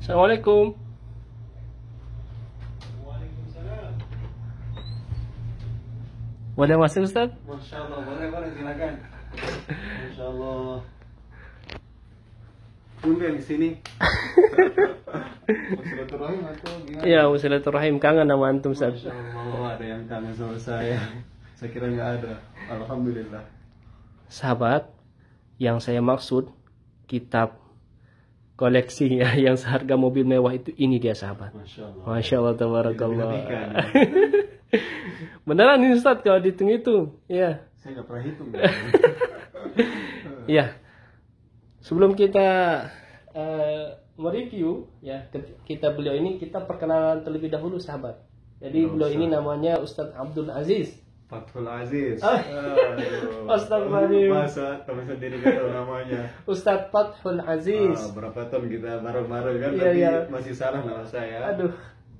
Assalamualaikum. Waalaikumsalam. Boleh masuk Ustaz? Masya Allah, boleh silakan. Masya Allah. Tumben di sini. Silaturahim atau gimana? Iya, silaturahim, kangen sama antum Ustaz. Masya Allah, ada yang kangen sama saya. Saya kira nggak ada. Alhamdulillah. Sahabat, yang saya maksud kitab koleksi ya, yang seharga mobil mewah itu, ini dia sahabat. Masya Allah. Masya Allah, tabarakallah. Dilebih-lebihkan. Beneran ini Ustaz kalau dihitung itu. Iya. Saya nggak pernah hitung. Iya. Sebelum kita mereview ya kita beliau ini, kita perkenalan terlebih dahulu sahabat. Jadi beliau ini namanya Ustadz Abdul Aziz Fathul Aziz. Astagfirullahaladzim. Masa teman sendiri kan tahu namanya. Ustadz Fathul Aziz. Berapa tahun kita bareng-bareng kan, Iya, tapi iya. masih salah nama saya. Aduh.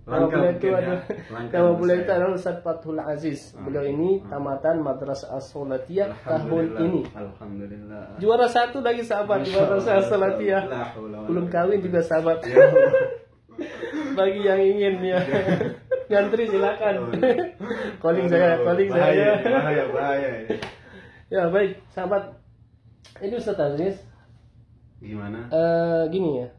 Langka Nama beliau itu mungkin ya. ada. Langka Nama nama beliau itu saya. adalah Ustadz Fathul Aziz. Beliau ini tamatan Madrasah As-Salatiyah tahun ini. Alhamdulillah. Juara 1 lagi sahabat di Madrasah As-Salatiyah. La haula wala Belum quwwata. kawin juga sahabat. Ya Allah. Bagi yang ingin ya. Ngantri silakan. Calling saya. Bahaya. Ya baik, sahabat. Ini Ustadz Aziz. Gimana? Gini ya.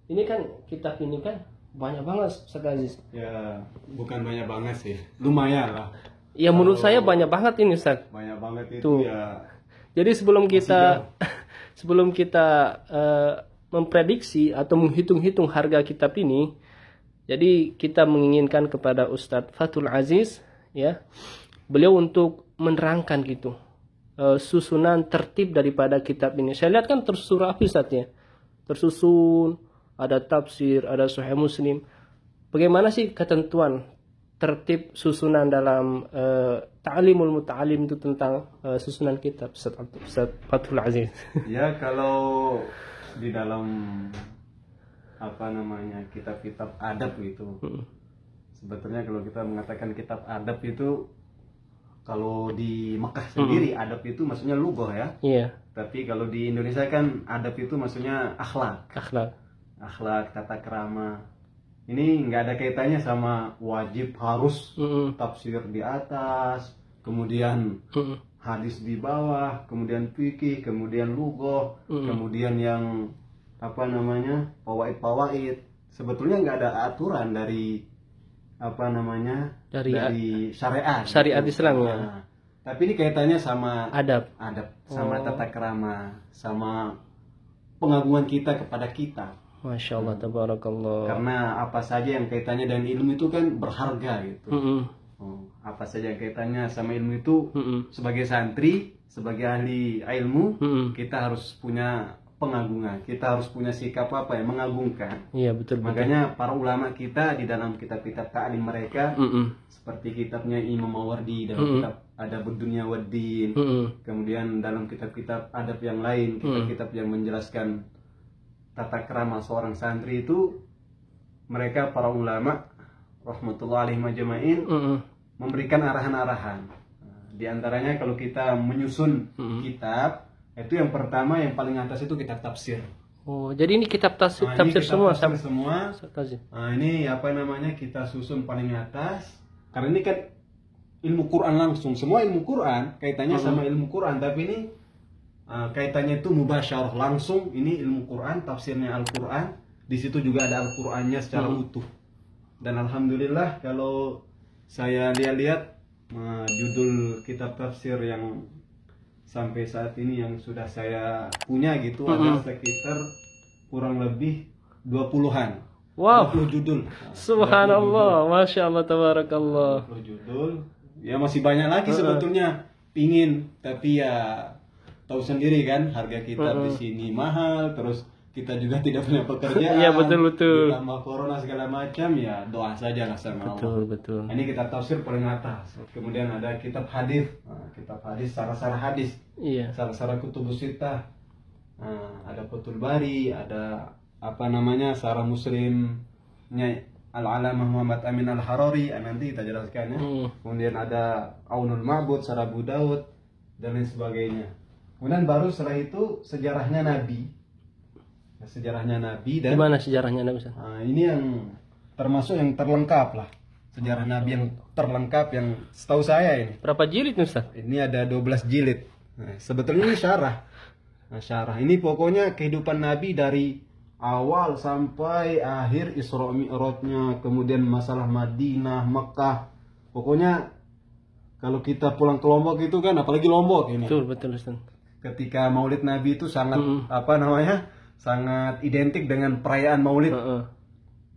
Ini kan kitab ini kan banyak banget Ustadz Aziz. Ya, bukan banyak banget sih. Lumayan lah. Ya menurut saya banyak banget ini Ustadz. Banyak banget itu Tuh. ya. Jadi sebelum kita memprediksi atau menghitung-hitung harga kitab ini, jadi kita menginginkan kepada Ustadz Fathul Aziz ya, beliau untuk menerangkan gitu susunan tertib daripada kitab ini. Saya lihat kan tersusun rapi Ustadz ya. Tersusun, ada tafsir, ada Sahih Muslim. Bagaimana sih ketentuan tertib susunan dalam ta'limul muta'alim itu tentang susunan kitab Ustadz Fathul Aziz? Ya, kalau di dalam kitab-kitab adab itu, sebetulnya kalau kita mengatakan kitab adab itu, kalau di Mekah sendiri adab itu maksudnya lughah ya. Iya, Tapi kalau di Indonesia kan adab itu maksudnya akhlak, akhlak. tata krama. Ini nggak ada kaitannya sama wajib harus tafsir di atas, kemudian hadis di bawah, kemudian fikih, kemudian lughah, kemudian yang fawaid. Sebetulnya nggak ada aturan dari dari syariat Islam ya. Nah, tapi ini kaitannya sama Adab. sama tata krama, sama pengagungan kita kepada kitab. Masya Allah, tabarakallah. Karena apa saja yang kaitannya dengan ilmu itu kan berharga gitu. Apa saja yang kaitannya sama ilmu itu, sebagai santri, sebagai ahli ilmu, kita harus punya pengagungan. Kita harus punya sikap mengagungkan. Iya, betul. Makanya para ulama kita di dalam kitab-kitab ta'lim mereka, seperti kitabnya Imam Mawardi dalam kitab Adabud Dunya Waddin, kemudian dalam kitab-kitab adab yang lain, kitab-kitab yang menjelaskan tata krama seorang santri itu, mereka para ulama rahmatullahi alaihim ajma'in memberikan arahan-arahan. Di antaranya kalau kita menyusun kitab, itu yang pertama, yang paling atas itu kitab tafsir. Oh, jadi ini kitab tafsir semua. semua. Nah, ini kita susun paling atas. Karena ini kan ilmu Quran langsung. Semua ilmu Quran kaitannya sama ilmu Quran, tapi ini kaitannya itu mubasyarah langsung. Ini ilmu Quran, tafsirnya Al-Quran. Di situ juga ada Al-Qurannya secara utuh. Dan alhamdulillah kalau saya lihat judul kitab tafsir yang sampai saat ini yang sudah saya punya gitu, ada sekitar kurang lebih 20-an. Wow. 20 judul. Subhanallah, Masya Allah, tabarakallah. 20 judul. Ya masih banyak lagi sebetulnya pingin, tapi ya tahu sendiri kan harga kitab di sini mahal, terus kita juga tidak punya pekerjaan. Iya, betul. Ditambah corona segala macam, ya doa saja lah sama Allah. Betul. Ini kitab tafsir paling atas. Kemudian ada kitab hadis. Kitab hadis, sarah-sarah hadis. Iya. Sarah-sarah kutubus sittah. Ada Fathul Bari, ada sarah Muslimnya Al-Alamah Muhammad Amin Al-Harari, nanti kita jelaskan ya. Kemudian ada Aunul Ma'bud, Sarah Abu Daud, dan lain sebagainya. Kemudian baru setelah itu sejarahnya Nabi. sejarahnya Nabi dan Gimana sejarahnya Nabi Ustaz? ini yang termasuk yang terlengkap lah. Sejarah Nabi yang terlengkap yang setahu saya ini. Berapa jilid Ustaz? Ini ada 12 jilid. Nah, sebetulnya ini syarah. Nah, syarah ini pokoknya kehidupan Nabi dari awal sampai akhir Isra Mi'rajnya, kemudian masalah Madinah, Mekah. Pokoknya kalau kita pulang ke Lombok itu kan, apalagi Lombok ini. Betul Ustaz. Ketika Maulid Nabi itu sangat sangat identik dengan perayaan Maulid.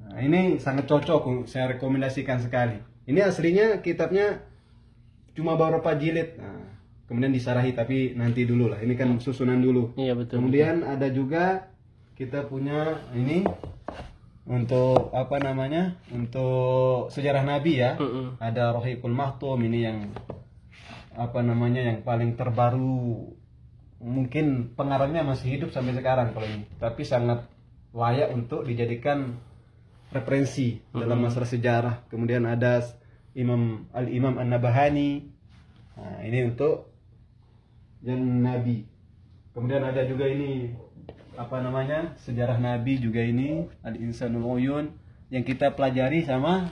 Nah, ini sangat cocok, saya rekomendasikan sekali. Ini aslinya kitabnya cuma beberapa jilid. Nah, kemudian disarahi, tapi nanti dulu lah. Ini kan susunan dulu. Iya betul. Kemudian ada juga kita punya ini untuk apa namanya? Untuk sejarah Nabi ya. Ada Rohiqul Mahtum, ini yang apa namanya? Yang paling terbaru. Mungkin pengarangnya masih hidup sampai sekarang kalau ini. Tapi sangat layak untuk dijadikan referensi dalam masalah sejarah. Kemudian ada Al-Imam An-Nabahani. Nah, ini untuk yang Nabi. Kemudian ada juga ini apa namanya? Sejarah Nabi juga ini Al-Insanul Uyun yang kita pelajari sama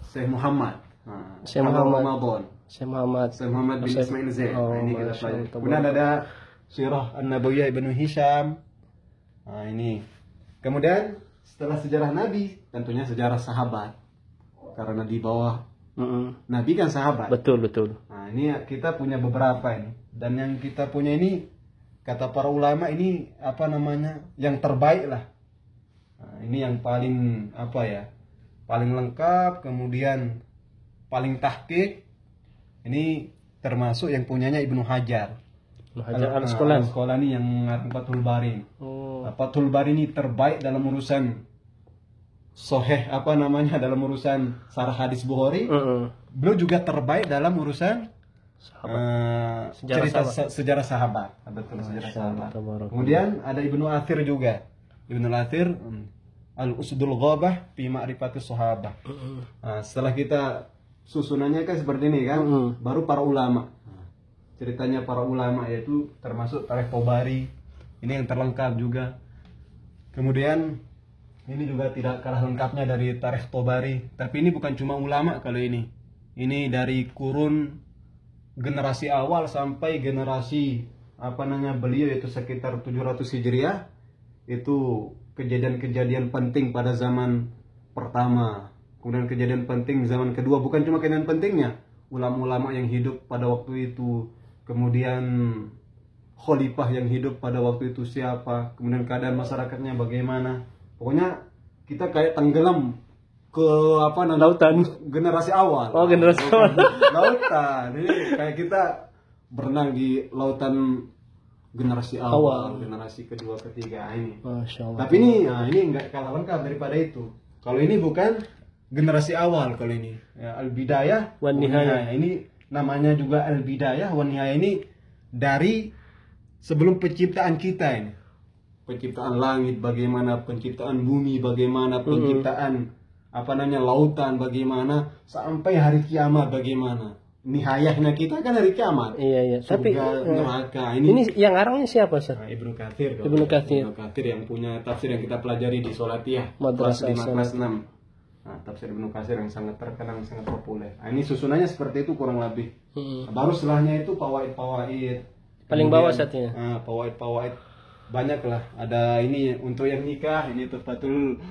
Syekh Muhammad. Nah, Syekh Muhammad. Ramadan. Syekh Muhammad bin Ismail Zaid. Nah, ini kita pelajari. Allah. Kemudian ada Sirah An-Nabawiyah Ibnu Hisham. Nah, ini. Kemudian setelah sejarah Nabi, tentunya sejarah sahabat. Karena di bawah Nabi kan sahabat. Betul. Nah, ini kita punya beberapa ini. Dan yang kita punya ini, kata para ulama ini apa namanya? Yang terbaik lah. Nah, ini yang paling apa ya? Paling lengkap, kemudian paling tahqiq. Ini termasuk yang punyanya Ibnu Hajar. Al-Asqalani yang ngarang Fathul Bari. Fathul Bari ini terbaik dalam urusan sahih apa namanya, dalam urusan sarah hadis Bukhari. Beliau juga terbaik dalam urusan sejarah sahabat. Betul, sejarah sahabat. Kemudian ada Ibnu Athir juga. Ibnu Athir Al-Usdul Ghabah fi Ma'rifatis Sahabah. Nah, setelah kita susunannya kan seperti ini kan, baru para ulama. Ceritanya para ulama yaitu termasuk Tarikh Tabari. Ini yang terlengkap juga. Kemudian ini juga tidak kalah lengkapnya dari Tarikh Tabari. Tapi ini bukan cuma ulama kalau ini. Ini dari kurun generasi awal sampai generasi apa namanya beliau, yaitu sekitar 700 Hijriah. Itu kejadian-kejadian penting pada zaman pertama. Kemudian kejadian penting zaman kedua, bukan cuma kejadian pentingnya. Ulama-ulama yang hidup pada waktu itu. Kemudian khalifah yang hidup pada waktu itu siapa, kemudian keadaan masyarakatnya bagaimana. Pokoknya kita kayak tenggelam ke apa namanya, lautan generasi awal. Generasi awal. Lautan. Ini kayak kita berenang di lautan generasi awal. Generasi kedua, ketiga ini. Masya Allah. Tapi ini enggak kalah lengkap daripada itu. Kalau ini bukan generasi awal, kalau ini ya, Al-Bidayah wan Nihayah. Ini namanya juga Al-Bidayah wan Nihayah, ini dari sebelum penciptaan kita ini. Penciptaan langit bagaimana, penciptaan bumi bagaimana, penciptaan apa namanya lautan bagaimana, sampai hari kiamat bagaimana. Nihayahnya kita kan hari kiamat. Iya. Surga, tapi neraka. Ini yang arangnya siapa, Ustaz? Ibnu Katsir. Ibnu Katsir yang punya tafsir yang kita pelajari di Sholatiyah kelas 5 kelas 6. Nah, tafsir Ibnu Katsir yang sangat terkenal, sangat populer. Nah, ini susunannya seperti itu kurang lebih. Baru setelahnya itu fawaid. Paling bawah satunya. Fawaid banyak lah. Ada ini untuk yang nikah, ini Tuhfatul.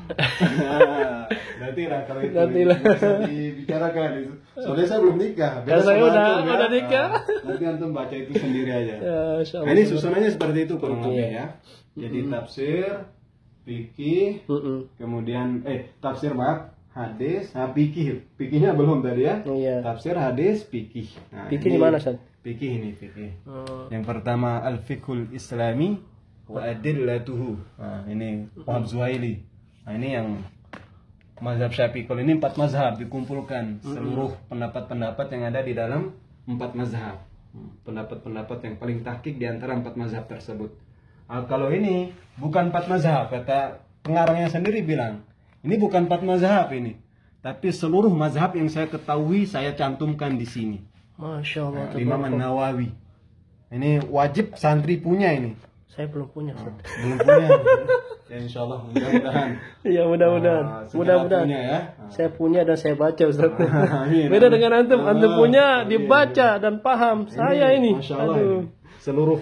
Nanti lah kalau itu bisa dibicarakan. Soalnya saya belum nikah. Kalau saya udah nikah. Nanti antum baca itu sendiri aja. Ya, nah, ini susunannya seperti itu kurang lebih ya. Jadi tafsir, fikih, kemudian tafsir bab, hadis, fikihnya belum tadi ya. Tafsir, hadis, fikih. Nah, fikih di mana, Ustaz? Fikih ini fikih. Yang pertama al-fiqhul islami wa adillatuhu. Nah, ini Wahab Zuhaili. Nah, ini yang mazhab Syafi'i. Kalau ini 4 mazhab dikumpulkan seluruh pendapat-pendapat yang ada di dalam 4 mazhab. Pendapat-pendapat yang paling tahqiq di antara 4 mazhab tersebut. Kalau ini bukan 4 mazhab, kata pengarangnya sendiri bilang, ini bukan 4 mazhab ini, tapi seluruh mazhab yang saya ketahui saya cantumkan di sini. Masya Allah. Imam An-Nawawi. Ini wajib santri punya ini. Saya belum punya, Ustaz. Belum punya. Ya insyaallah mudah-mudahan. Ya mudah-mudahan. Mudah-mudahan. Punya ya. Saya punya dan saya baca, Ustaz. Amin. Beda dengan antum. Antum punya Amin. dibaca dan paham. Saya ini. Masya Allah, Aduh. seluruh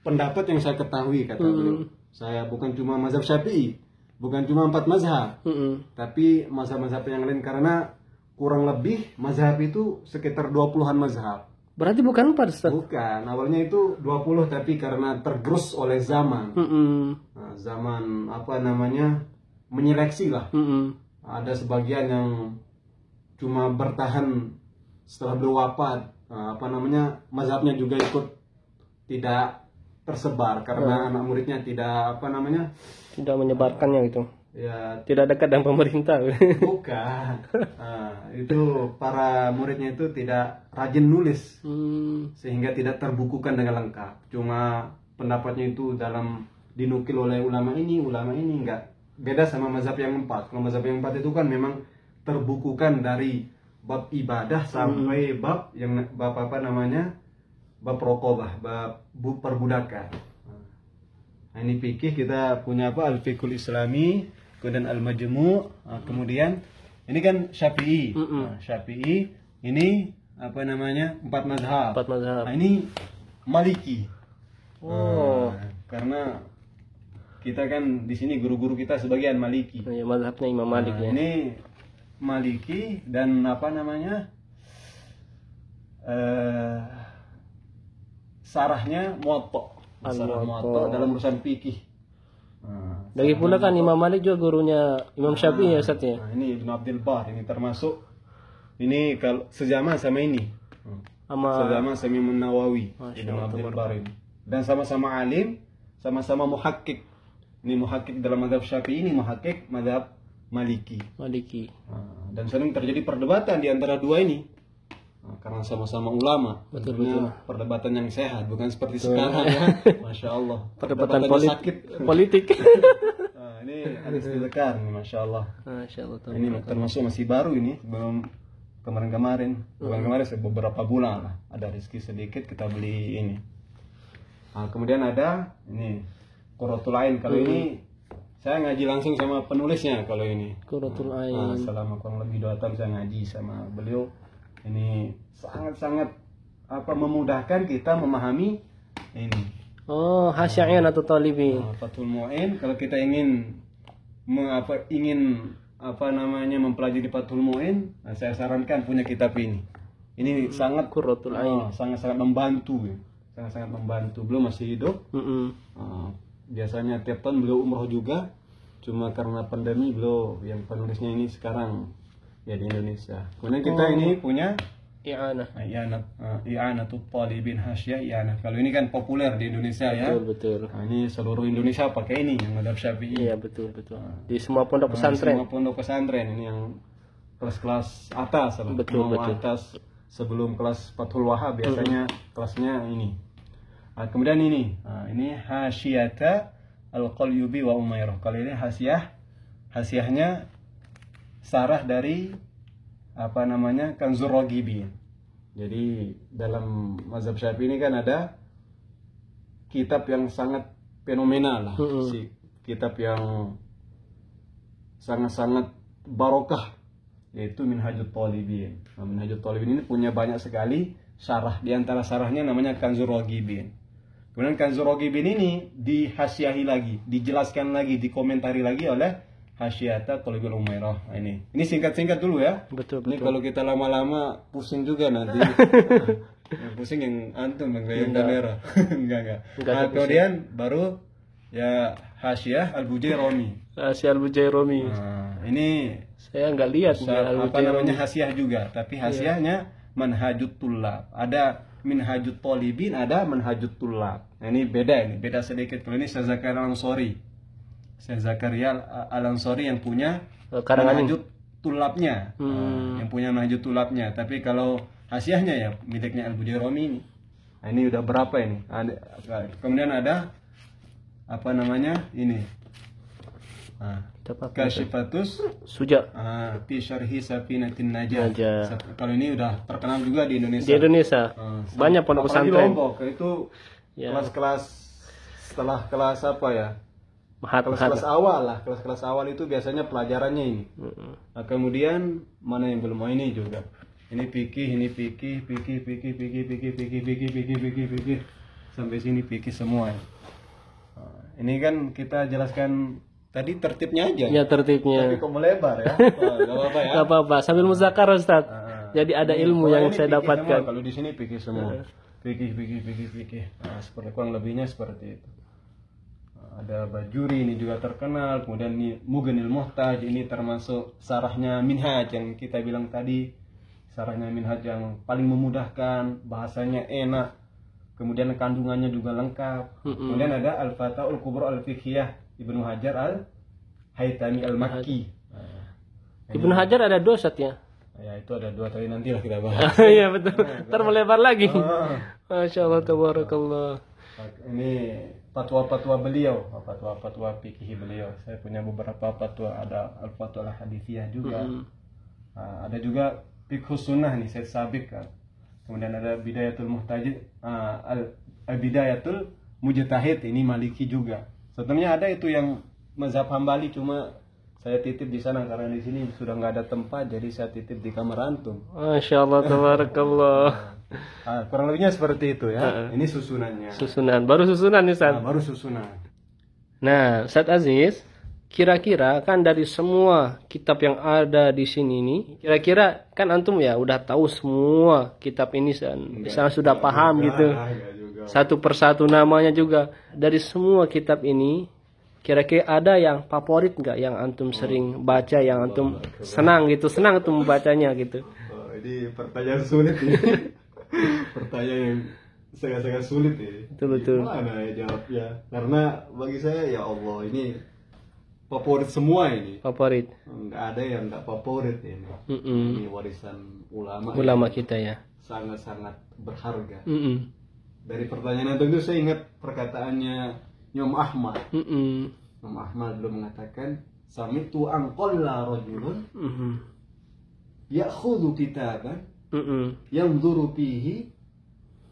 pendapat yang saya ketahui kata beliau. Saya bukan cuma mazhab Syafi'i, bukan cuma 4 mazhab, tapi mazhab-mazhab yang lain, karena kurang lebih mazhab itu sekitar 20-an mazhab. Berarti bukan 4, Ustaz. Bukan, awalnya itu 20, tapi karena tergerus oleh zaman. Nah, zaman apa namanya, menyeleksi lah. Ada sebagian yang cuma bertahan setelah beliau wafat. Nah, apa namanya, mazhabnya juga ikut tidak tersebar karena anak muridnya tidak apa namanya, tidak menyebarkannya gitu. Ya, tidak dekat dengan pemerintah. Bukan. Nah, itu para muridnya itu tidak rajin nulis, sehingga tidak terbukukan dengan lengkap. Cuma pendapatnya itu dalam dinukil oleh ulama ini enggak. Beda sama mazhab yang 4. Kalau mazhab yang 4 itu kan memang terbukukan dari bab ibadah sampai bab apa namanya, bab raqabah, bab perbudakan. Nah, ini fikih, kita punya apa, al-fiqhul islami, kemudian al-majmu', kemudian ini kan Syafi'i. Nah, Syafi'i ini apa namanya, 4 mazhab. 4 mazhab. Nah, ini Maliki. Karena kita kan di sini guru-guru kita sebagian Maliki. Ya, mazhabnya Imam Malik ya. Ini Maliki dan apa namanya, sarahnya Muwatta. Sarah Muwatta dalam urusan fikih. Lagi pula kan Imam Malik juga gurunya Imam Syafi'i ya, Ustaz ya. Nah, ini Ibnu Abdul Bar, ini termasuk ini kalau sejaman sama ini. Sejaman sama Imam Nawawi, Ibnu Abdul Bar ini. Dan sama-sama alim, sama-sama muhakkik. Ini muhakkik dalam mazhab Syafi'i, ini muhakkik mazhab Maliki. Dan sering terjadi perdebatan di antara dua ini. Karena sama-sama ulama, betul. Perdebatan yang sehat, bukan seperti sekarang ya. Masya Allah. Perdebatan sakit. politik. Nah, ini hadis dilekar, Masya Allah. Masya Allah. Ini termasuk masih baru ini, belum kemarin-kemarin. Bukan kemarin, beberapa bulan lah. Ada rezeki sedikit, kita beli ini. Nah, kemudian ada ini Qurratul Ain. Kalau ini saya ngaji langsung sama penulisnya. Kalau ini Qurratul Ain. Selama kurang lebih 2 tahun saya ngaji sama beliau. Ini sangat-sangat apa, memudahkan kita memahami ini. Hasyi'in atau talibin. Fathul Mu'in, kalau kita ingin mempelajari Fathul Mu'in, saya sarankan punya kitab ini. Ini sangat Qurratul Ain. Sangat-sangat membantu ya. Sangat-sangat membantu. Beliau masih hidup. Biasanya tiap tahun beliau umroh juga. Cuma karena pandemi beliau yang penulisnya ini sekarang ya di Indonesia. Kemudian kita ini punya I'anatul Talibin Hasyah I'anah. Kalau ini kan populer di Indonesia ya. Betul. Nah, ini seluruh Indonesia pakai ini yang mazhab Syafi'i. Iya, betul. Di semua pondok pesantren. Semua pondok pesantren ini yang kelas-kelas atas, betul. Atas sebelum kelas Fathul Wahhab biasanya kelasnya ini. Nah, kemudian ini. Ini Hasyiyata Al-Qalyubi wa Umairah. Kalau ini hasyiahnya sarah dari apa namanya, Kanzur Raghibin. Jadi dalam mazhab Syafi'i ini kan ada kitab yang sangat fenomenal lah. Kitab yang sangat-sangat barokah, yaitu Minhajut Talibin. Nah, Minhajut Talibin ini punya banyak sekali syarah. Di antara syarahnya namanya Kanzur Raghibin. Kemudian Kanzur Raghibin ini dihasyiahi lagi, dijelaskan lagi, dikomentari lagi oleh Hasyiyata Talibul Umairah. Nah, ini singkat-singkat dulu ya. Betul. Ini kalau kita lama-lama pusing juga nanti. Yang pusing yang antum yang pegang kamera. Enggak. Nah, kemudian baru ya Hasyiyah Al-Bujairami. Hasyiyah Al-Bujairami. Nah, ini saya enggak lihat apa namanya, hasyiyah juga, tapi hasyiyahnya Manhajut Tullab. Ada Minhajut Talibin, ada Manhajut Tullab. Nah, ini beda sedikit. Kalau ini Syekh Zakaria Al-Ansori. Syekh Zakaria Al-Ansori yang punya Manhajut Tullabnya. Yang punya Manhajut Tullabnya. Tapi kalau hasyiyahnya ya miliknya Al-Bujairami ini. Nah, ini udah berapa ini? Kemudian ada apa namanya? Ini. Kasyifatus Suja. Fi Syarhi Safinatin Najah. Kalau ini udah terkenal juga di Indonesia. Banyak pondok pesantren. Lombok itu kelas-kelas setelah kelas apa ya? Mahat. Kelas-kelas awal lah, kelas-kelas awal itu biasanya pelajarannya ini. Nah, kemudian mana yang belum, ini juga. Ini fikih sampai sini fikih semua. Nah, ini kan kita jelaskan tadi tertibnya aja. Ya, tertibnya. Tapi kok melebar ya? Gak apa-apa ya. Gak apa-apa, sambil muzakarah Ustaz. Jadi ada ilmu yang ini saya fikih dapatkan. semua. Kalau di sini fikih semua. Fikih. Nah, seperti kurang lebihnya seperti itu. Ada Bajuri ini juga terkenal, kemudian ini Mughnil Muhtaj, ini termasuk sarahnya Minhaj yang kita bilang tadi, sarahnya Minhaj yang paling memudahkan, bahasanya enak, kemudian kandungannya juga lengkap. Kemudian ada Al-Fatahul Kubra Al-Fiqhiyah Ibnu Hajar Al-Haytami Al-Makki. Ibnu Hajar ada 2 Ustaz ya? Ya itu ada 2, tapi nantilah kita bahas. Iya betul. Ntar melebar lagi. Masya Allah, tabarakallah. Ini fatwa-fatwa beliau, fatwa-fatwa fikih beliau. Saya punya beberapa fatwa, ada al-fatwa al-hadithiyah juga. Ada juga fiqh sunnah nih, saya sabik kan. Kemudian ada bidayatul muhtajid, bidayatul mujtahid, ini maliki juga. Sebenarnya ada itu yang mazhab Hambali, cuma saya titip di sana karena di sini sudah nggak ada tempat, jadi saya titip di kamar antum. Masya Allah, tabarakallah. Kurang lebihnya seperti itu ya. Ini susunannya. Susunan, baru susunan nih Ustaz. Baru susunan. Nah, Ustaz Aziz, kira-kira kan dari semua kitab yang ada di sini nih, kira-kira kan antum ya udah tahu semua kitab ini, misalnya sudah paham gitu. Satu persatu namanya juga. Dari semua kitab ini, kira-kira ada yang favorit nggak yang antum sering baca, yang antum senang gitu, senang tuh membacanya gitu? Ini pertanyaan sulit ini. Pertanyaan yang sangat-sangat sulit ya. Betul. Mana ya jawabnya? Karena bagi saya ya Allah, ini favorit semua ini. Favorit. Nggak ada yang nggak favorit ini. Ini warisan ulama. Ulama kita ya. Sangat-sangat berharga. Dari pertanyaan itu saya ingat perkataannya Imam Ahmad. Imam Ahmad belum mengatakan sami'tu an qalla rajulun ya'khudhu kitaban yanzuru fihi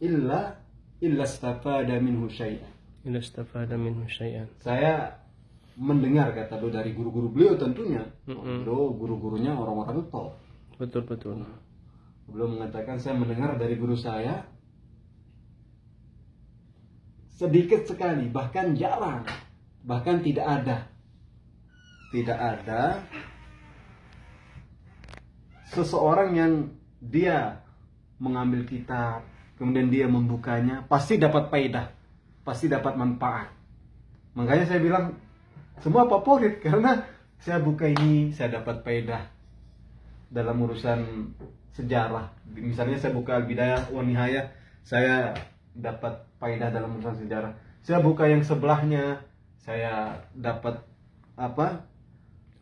illa istafada minhu syai'an. Saya mendengar, kata beliau, dari guru-guru beliau tentunya. Beliau guru-gurunya orang-orang top. Betul. Beliau mengatakan saya mendengar dari guru saya sedikit sekali, bahkan jarang, bahkan tidak ada seseorang yang dia mengambil kitab kemudian dia membukanya pasti dapat faedah, pasti dapat manfaat. Makanya saya bilang semua favorit, karena saya buka ini saya dapat faedah dalam urusan sejarah. Misalnya saya buka Al-Bidayah wa Nihayah, saya dapat faedah dalam urusan sejarah. Saya buka yang sebelahnya, saya dapat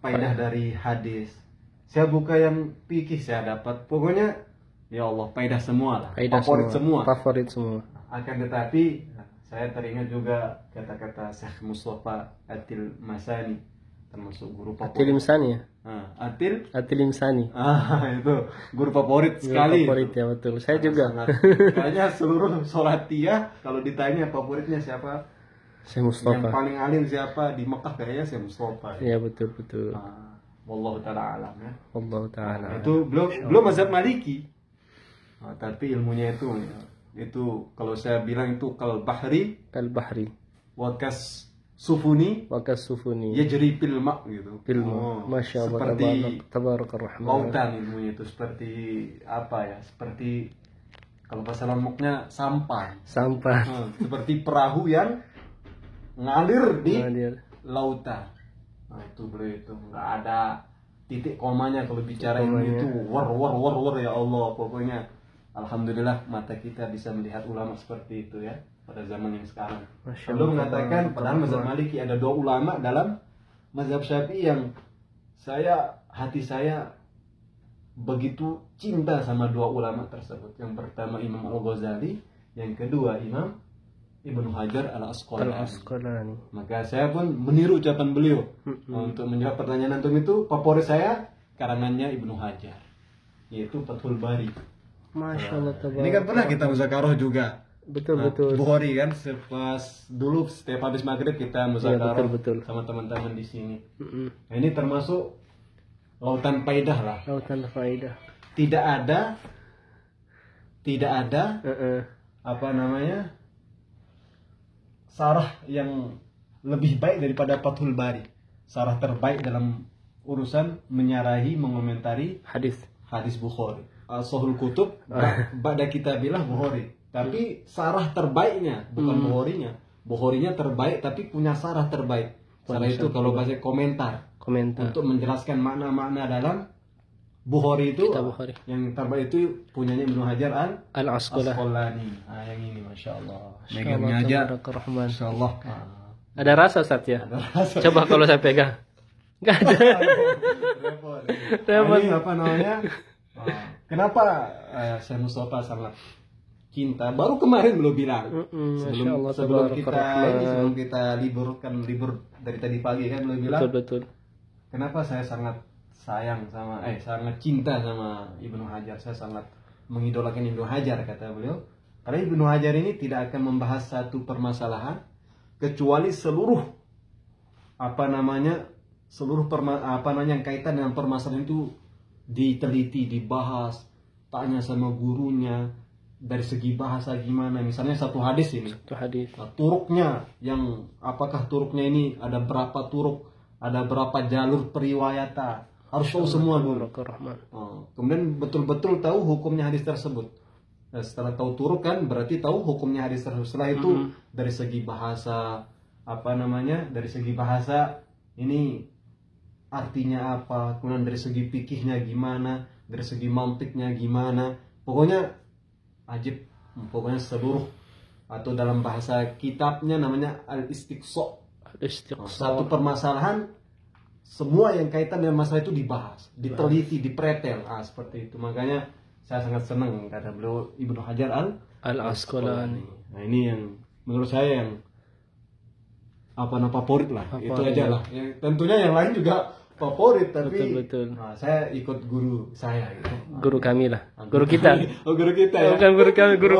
faedah dari hadis. Saya buka yang fikih, saya dapat, pokoknya ya Allah, faedah semua lah, favorit semua. Akan tetapi saya teringat juga kata-kata Syekh Mustafa At-Tilmisani, termasuk guru favorit. At-Tilmisani ya? At-Tilmisani. Itu guru favorit sekali. Favorit ya, betul. Saya juga. Kayaknya seluruh sholatiyah kalau ditanya favoritnya siapa? Syekh Mustafa. Yang paling alim siapa di Mekah, kayaknya Syekh Mustafa. Iya, betul. Wallahu ta'ala alam ya. Wallahu ta'ala. Itu belum mazhab Maliki. Tapi ilmunya itu kalau saya bilang itu kal bahri wakas sufuni yajri fil ma gitu. Masya Allah, seperti tabarakar rahman. Lautan ilmunya itu seperti apa ya? Seperti kalau bahasa Lomboknya sampah. Seperti perahu yang ngalir di lautan. Nah, itu beliau itu nggak ada titik komanya kalau bicara ilmu itu war ya Allah. Pokoknya alhamdulillah mata kita bisa melihat ulama seperti itu ya pada zaman yang sekarang. Belum mengatakan padahal mazhab Maliki ada 2 ulama dalam mazhab Syafi'i yang hati saya begitu cinta sama 2 ulama tersebut. Yang pertama Imam Al-Ghazali, yang kedua Imam Ibnu Hajar Al-Asqalani. Maka saya pun meniru ucapan beliau. Untuk menjawab pertanyaan antum itu, favorit saya karangannya Ibnu Hajar, yaitu Fathul Bari. Masya Allah, ini kan pernah kita muzakarah juga. Betul Nah, betul. Bukhari kan pas dulu setiap habis maghrib kita muzakarah betul. sama teman-teman di sini. Mm-mm. Nah, ini termasuk lautan faidah lah. Lautan faedah. Tidak ada Heeh. apa namanya sarah yang lebih baik daripada Fathul Bari. Sarah terbaik dalam urusan menyarahi, mengomentari Hadis. hadis Bukhari. Sahul Kutub ba'da kitabillah Bukhari. Tapi sarah terbaiknya bukan Bukharinya. Bukharinya terbaik tapi punya sarah terbaik. Sarah itu kalau bahasa komentar untuk menjelaskan makna-makna dalam Bukhari itu. Kitab Bukhari. Yang terbaik itu punyanya Ibnu Hajar Al-Asqalani. Yang ini Masya Allah. Masya Allah, Megangnya aja Tabarakallah. Masya Allah. Ada rasa Ustaz ya? Ada rasa. Coba kalau saya pegang. Enggak ada. Repot. Repot. Ini apa namanya? Kenapa Syekh Mustafa sangat cinta? Baru kemarin belum bilang. Masya Allah, sebelum kita libur dari tadi pagi kan belum bilang. Betul. Kenapa saya sangat sangat cinta sama Ibnu Hajar. Saya sangat mengidolakan Ibnu Hajar, kata beliau. Karena Ibnu Hajar ini tidak akan membahas satu permasalahan kecuali seluruh yang kaitan dengan permasalahan itu diteliti, dibahas, tanya sama gurunya dari segi bahasa gimana. Misalnya satu hadis ini. Nah, turuknya apakah turuknya ini ada berapa turuk, ada berapa jalur periwayatan, harus tahu semua dulu. Kemudian betul-betul tahu hukumnya hadis tersebut. Nah, setelah tahu turuk kan berarti tahu hukumnya hadis tersebut. Setelah itu dari segi bahasa dari segi bahasa ini artinya apa, kemudian dari segi fikihnya gimana, dari segi mantiknya gimana, pokoknya ajib, pokoknya seluruh, atau dalam bahasa kitabnya namanya al-istiqsa. Satu permasalahan, semua yang kaitan dengan masalah itu dibahas, diteliti, dipretel, seperti itu. Makanya saya sangat senang kata beliau Ibnu Hajar Al-Asqalani. Nah, ini yang menurut saya yang favorit lah. Itu aja lah. Ya, tentunya yang lain juga favorit, tapi betul. Nah, saya ikut guru saya gitu. Guru kami lah. Guru kita. Guru kita ya. Bukan guru kami, guru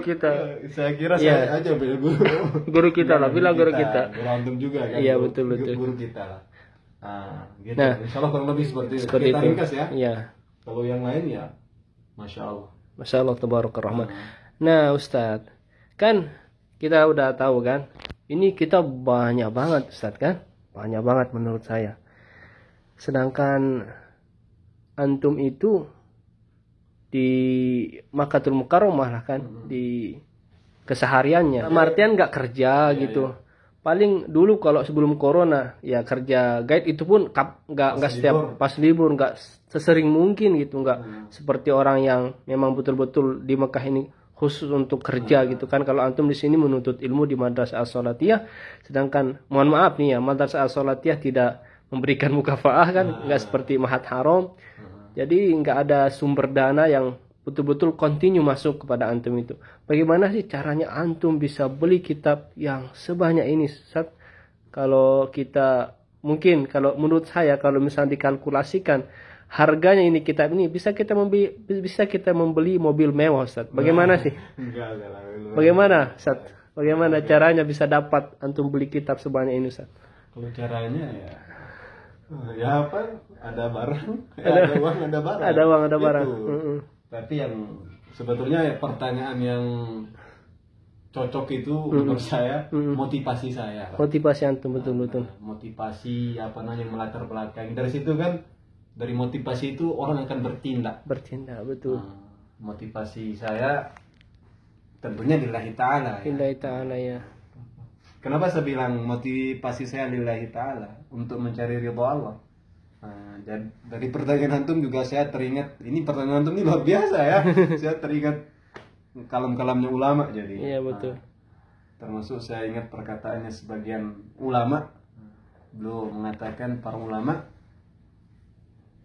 kita. Saya kira saya aja punya guru. Guru kita lah, bilang guru kita. Guru antum juga kan. Iya, betul. Guru kita lah. Gitu. Insyaallah kurang lebih seperti itu. Kita ringkas ya. Iya. Kalau yang lain ya Masya Allah. Masya Allah, tabarakallah. Nah, Ustadz, kan kita udah tahu kan, ini kita banyak banget Ustadz kan, banyak banget menurut saya. Sedangkan antum itu di Makkatul Mukarramah lah kan, di kesehariannya. Artian nggak kerja gitu. Paling dulu kalau sebelum corona ya kerja guide itu pun nggak setiap pas libur, nggak sesering mungkin gitu, nggak seperti orang yang memang betul-betul di Mekah ini khusus untuk kerja gitu kan. Kalau antum di sini menuntut ilmu di Madrasah As-Salatiyah, sedangkan mohon maaf nih ya, Madrasah As-Salatiyah tidak memberikan mukafaah kan, nggak seperti Mahat Haram. Jadi nggak ada sumber dana yang betul-betul kontinu masuk kepada antum itu. Bagaimana sih caranya antum bisa beli kitab yang sebanyak ini, Ustaz? Kalau kita mungkin, kalau menurut saya, kalau misalnya dikalkulasikan harganya ini kitab ini bisa kita membeli mobil mewah, Ustaz. Bagaimana sih? Bagaimana, Ustaz? Bagaimana caranya bisa dapat antum beli kitab sebanyak ini, Ustaz? Kalau caranya ya apa? Ada barang, ada uang, ada barang. Ada uang, ada barang. Tapi yang sebetulnya pertanyaan yang cocok itu menurut saya motivasi saya. Motivasi antum betul. Motivasi yang melatar belakang. Dari situ kan, dari motivasi itu orang akan bertindak. Betul. Motivasi saya tentunya lillahi ta'ala. Lillahi ta'ala ya. Kenapa saya bilang motivasi saya lillahi ta'ala? Untuk mencari ridha Allah. Dari pertanyaan antum juga saya teringat, ini pertanyaan antum ini luar biasa ya. Saya teringat kalam-kalamnya ulama jadi. Iya betul. Termasuk saya ingat perkataannya sebagian ulama. Beliau mengatakan, para ulama,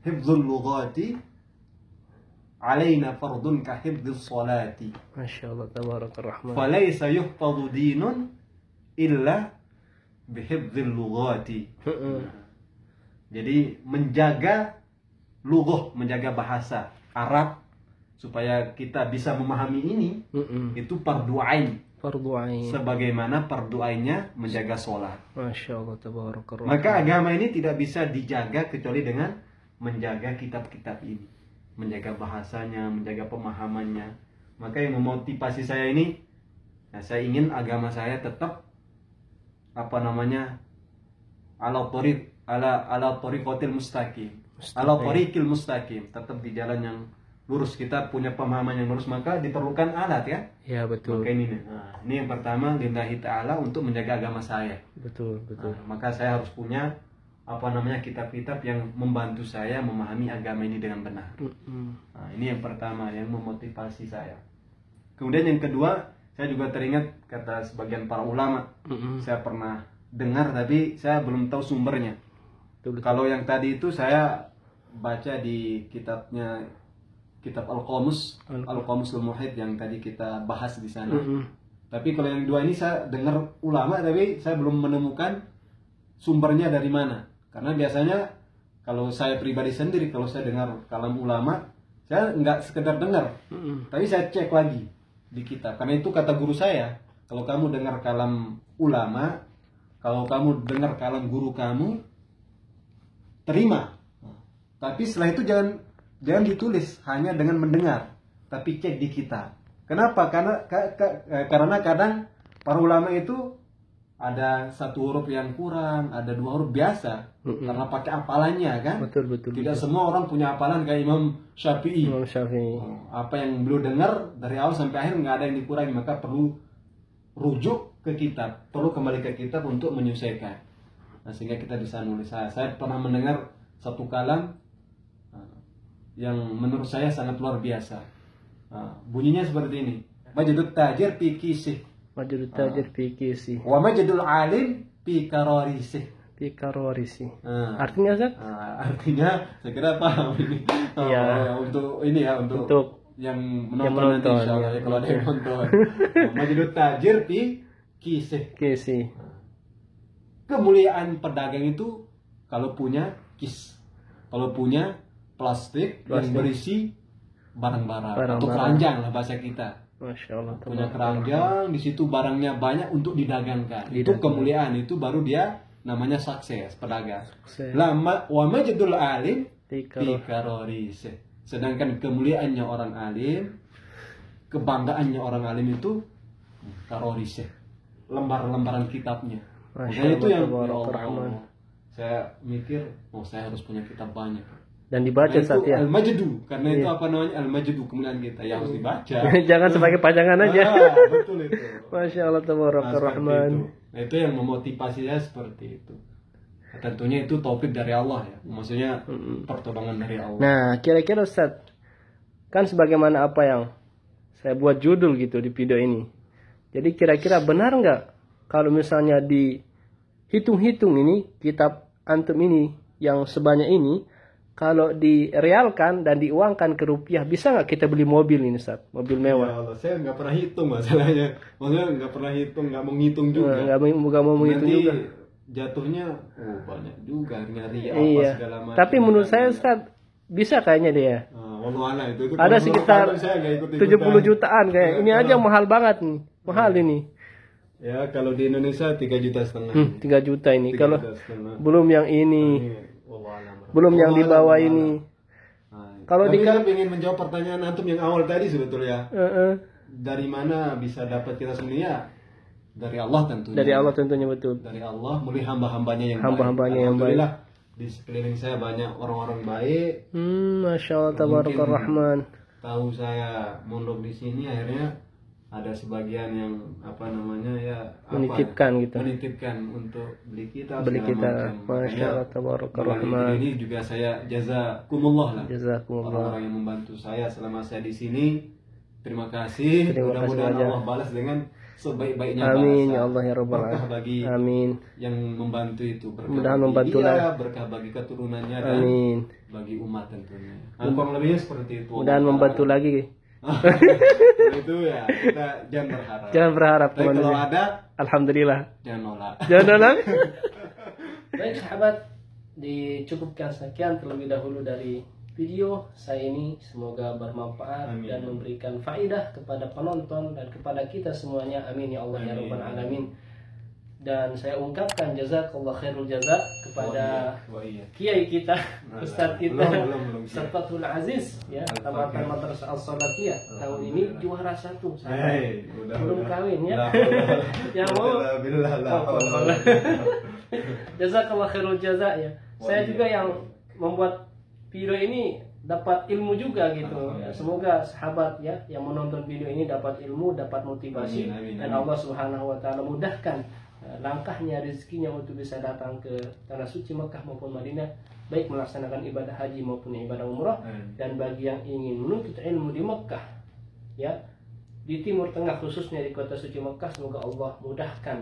hifdzul lughati alaina fardun ka hifdzis salati. Masya Allah, tabarakallah. Falaysa yuhfadhu dinun illa bihifdzil lughati. Jadi menjaga lughah, menjaga bahasa Arab supaya kita bisa memahami ini, itu fardu ain. Fardu ain. Sebagaimana fardu ainnya menjaga sholat. Masya Allah, tabarakallah. Maka agama ini tidak bisa dijaga kecuali dengan menjaga kitab-kitab ini, menjaga bahasanya, menjaga pemahamannya. Maka yang memotivasi saya ini, nah, saya ingin agama saya tetap ala tariqatil mustaqim, ala tariqil mustaqim, tetap di jalan yang lurus. Kita punya pemahaman yang lurus, maka diperlukan alat ya. Ya, betul. Maka ini yang pertama, lillahi ta'ala, untuk menjaga agama saya. Betul. Maka saya harus punya kitab-kitab yang membantu saya memahami agama ini dengan benar. Ini yang pertama yang memotivasi saya. Kemudian yang kedua, saya juga teringat kata sebagian para ulama. Saya pernah dengar tapi saya belum tahu sumbernya. Betul. Kalau yang tadi itu saya baca di kitab Al-Qamus Al-Muhit yang tadi kita bahas di sana. Tapi kalau yang dua ini saya dengar ulama tapi saya belum menemukan sumbernya dari mana. Karena biasanya kalau saya pribadi sendiri, kalau saya dengar kalam ulama, saya nggak sekedar dengar, tapi saya cek lagi di kitab. Karena itu kata guru saya, kalau kamu dengar kalam ulama, kalau kamu dengar kalam guru kamu, terima. Tapi setelah itu jangan ditulis hanya dengan mendengar, tapi cek di kitab. Kenapa? Karena kadang para ulama itu ada satu huruf yang kurang, ada dua huruf biasa, karena pakai hafalannya kan. Betul. Tidak semua orang punya hafalan kayak Imam Syafi'i. Apa yang beliau dengar dari awal sampai akhir nggak ada yang dikurangi, maka perlu rujuk ke kitab, perlu kembali ke kitab untuk menyesuaikan. Nah, sehingga kita bisa nulis. Saya pernah mendengar satu kalam yang menurut saya sangat luar biasa. Bunyinya seperti ini: Majidut tajir fi kisih, Majidut tajir fi kisih, wa majidul alim fi kararisih. Artinya Ustaz? Artinya saya kira paham ini. Untuk ini ya, untuk yang menonton nanti insyaallah ya, kalau ada yang nonton. Majidut tajir fi kisih. Kemuliaan pedagang itu kalau punya kis, kalau punya plastik yang berisi barang-barang atau keranjang lah bahasa kita. Masya Allah. Punya keranjang, di situ barangnya banyak untuk didagangkan. Itu kemuliaan, itu baru dia namanya sukses pedagang. Lama wa majdul alim fi kararisih. Sedangkan kemuliaannya orang alim, kebanggaannya orang alim itu kararisih, lembar-lembaran kitabnya. Makanya itu yang ya Allah, saya mikir, saya harus punya kitab banyak. Dan dibaca saat ya. Al-Majdu, karena itu Al-Majdu, kemuliaan kita yang harus dibaca. Jangan sebagai pajangan aja. Betul itu. Masya Allah, tabarakallah rahman. Nah, itu yang memotivasi saya seperti itu. Tentunya itu taufik dari Allah ya. Maksudnya pertolongan dari Allah. Nah, kira-kira Ustaz, kan sebagaimana apa yang saya buat judul gitu di video ini. Jadi kira-kira benar nggak kalau misalnya dihitung-hitung ini kitab antum ini yang sebanyak ini, kalau direalkan dan diuangkan ke rupiah, bisa nggak kita beli mobil ini, Ustaz? Mobil mewah. Ya Allah, saya nggak pernah hitung masalahnya. Maksudnya nggak pernah hitung, nggak mau ngitung juga. Nggak mau menghitung juga. Jatuhnya, banyak juga nyari segala macam. Tapi menurut saya, Ustaz, bisa kayaknya dia. Itu ada sekitar 70 jutaan kayak. Ini aja mahal banget nih. Mahal ini. Ya, kalau di Indonesia 3,5 juta. 3 juta ini. Kalau belum yang ini. Belum yang di bawah ini. Kalau saya ingin menjawab pertanyaan antum yang awal tadi sebetulnya. Dari mana bisa dapat kita semuanya? Dari Allah tentunya. Dari Allah tentunya, betul. Dari Allah melalui hamba-hambanya yang hamba-hambanya yang baik. Alhamdulillah di sekeliling saya banyak orang-orang baik. Masya Allah, tabarakallah rahman. Tahu saya mondok di sini, akhirnya ada sebagian yang menitipkan untuk beli kita. Masya Allah, tabarakallah rahman. Ini juga saya jazakumullah lah. Jazakumullah. Orang-orang yang membantu saya selama saya di sini. Terima kasih. Mudah-mudahan Allah balas dengan sebaik-baiknya. Amin ya Allah ya Rabbal Alamin. Bagi yang membantu itu, berkah bagi dia, berkah bagi keturunannya, dan bagi umat tentunya. Kurang lebihnya seperti itu. Dan membantu lagi. Itu ya, kita jangan berharap. Tapi kalau ada, alhamdulillah. Jangan nolak. Baik sahabat, dicukupkan sekian terlebih dahulu dari video saya ini semoga bermanfaat Amin. dan memberikan faedah kepada penonton dan kepada kita semuanya. Amin ya Allah ya Amin. Rabbal Alamin. Dan saya ungkapkan jazakallah khairul jaza kepada kiai kita, ustadz kita, Ustadz Fathul Aziz ya, tamatan Madrasah As-Salatiyah tahun ini juara 1. Belum kawin ya. Ya mau. Jazakallah khairul jaza ya. Saya juga yang membuat video ini dapat ilmu juga gitu. Ya, semoga sahabat ya yang menonton video ini dapat ilmu, dapat motivasi. Amin. Dan Allah Subhanahu wa taala mudahkan langkahnya, rezekinya untuk bisa datang ke tanah suci Mekah maupun Madinah, baik melaksanakan ibadah haji maupun ibadah umrah. Dan bagi yang ingin menuntut ilmu di Mekah ya, di Timur Tengah khususnya di kota suci Mekah, semoga Allah mudahkan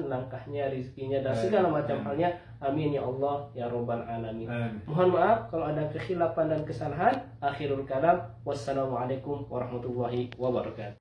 langkahnya, rezekinya dan segala macam halnya. Amin ya Allah ya Rabbal Alamin. Mohon maaf kalau ada kekhilafan dan kesalahan. Akhirul kalam, wassalamualaikum warahmatullahi wabarakatuh.